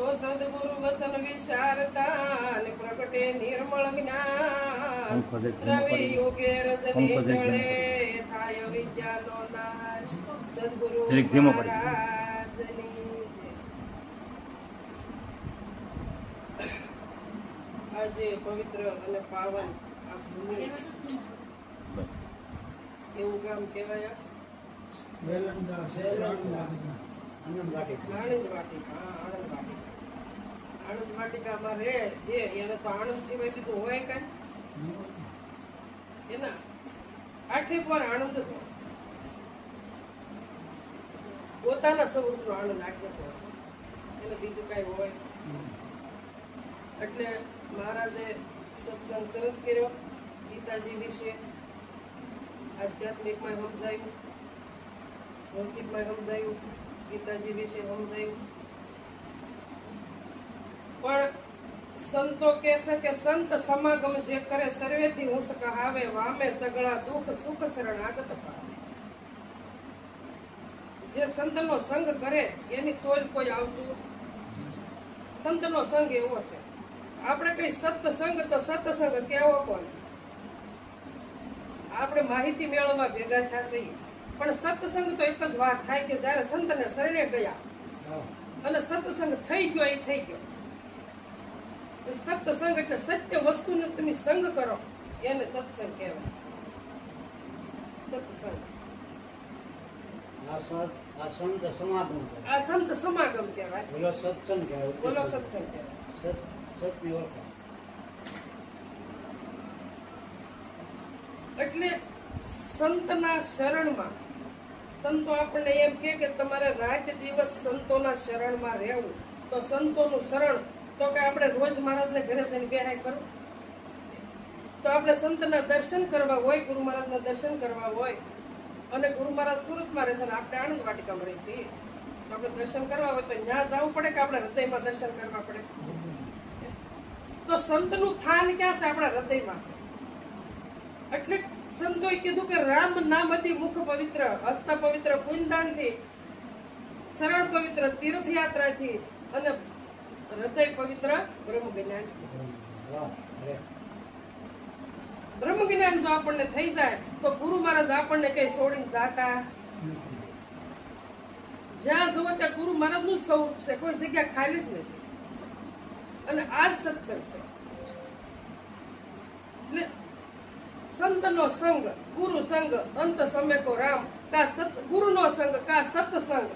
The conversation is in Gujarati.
તો સદગુરુ વસન વિશારતા ને પ્રગટે નિર્મળ જ્ઞાન રવિ યોગે રજની જળે થાય વિદ્યાનો નાશ સદગુરુ મહારાજની આજે પવિત્ર અને પાવન આ ભૂમિ એવું ગામ કહેવાય આણંદ વાટિકામાં રહે છે એને તો આણંદ સિવાય બીજું હોય કઈ એના આઠે પર આણંદ જ હોય પોતાના સ્વરૂપનો આનંદ આખો હોય એને બીજું કઈ હોય એટલે મહારાજે સત્સંગ સરસ કર્યો ગીતાજી વિશે આધ્યાત્મિકમાં સમજાયું ભૌતિકમાં સમજાયું ગીતાજી વિશે સમજાયું પણ સંતો કહે છે કે સંત સમાગમ જે કરે સર્વેથી હુંસ કહાવે વામે સગળા દુઃખ સુખ શરણ આગત પામે જે સંતનો સંગ કરે એની તોલ કોઈ આવતું સંતનો સંગ એવો છે આપણે કઈ સત્સંગ તો સત્સંગ કેવો કોણ આપણે માહિતી મેળવવા ભેગા થશે પણ સત્સંગ તો એક જ વાર થાય કે જયારે સંતને શરણે ગયા અને સત્સંગ થઈ ગયો એ થઈ ગયો સત્સંગ એટલે સત્ય વસ્તુનો તમે સંગ કરો એને સત્સંગ કહેવાય સત્સંગ આ સંત સમાગમ કહેવાય બોલો સત્સંગ કહેવાય બોલો સત્સંગ કહેવાય એટલે સંતના શરણમાં સંતો આપણને એમ કે તમારે રાત દિવસ સંતોના શરણમાં રહેવું તો સંતોનું શરણ તો કે આપણે રોજ મહારાજને ઘરે જઈને બેહાય કરું તો આપણે સંતના દર્શન કરવા હોય ગુરુ મહારાજના દર્શન કરવા હોય અને ગુરુ મહારાજ સુરતમાં રહેશે ને આપણે આણંદ વાટિકામાં રહી છીએ આપણે દર્શન કરવા હોય તો ત્યાં જવું પડે કે આપણે હૃદયમાં દર્શન કરવા પડે તો સંતનું સ્થાન ક્યાં છે આપણા હૃદયમાં છે એટલે સંતોએ કીધું કે રામ નામ અતિ મુખ પવિત્ર હસ્ત પવિત્ર પુણ્યદાનથી સરળ પવિત્ર તીર્થયાત્રાથી અને હૃદય પવિત્ર બ્રહ્મ જ્ઞાનથી બ્રહ્મ જ્ઞાન જો આપણને થઈ જાય તો ગુરુ મહારાજ આપણને કઈ છોડીને જાતા જ્યાં જુઓ ત્યાં ગુરુ મહારાજ નું સ્વરૂપ છે કોઈ જગ્યા ખાલી જ નથી અને આ જ સત્સંગ છે એટલે સંતનો સંગ ગુરુ સંગ અંત સમેકો રામ કા સત ગુરુનો સંગ કા સત્સંગ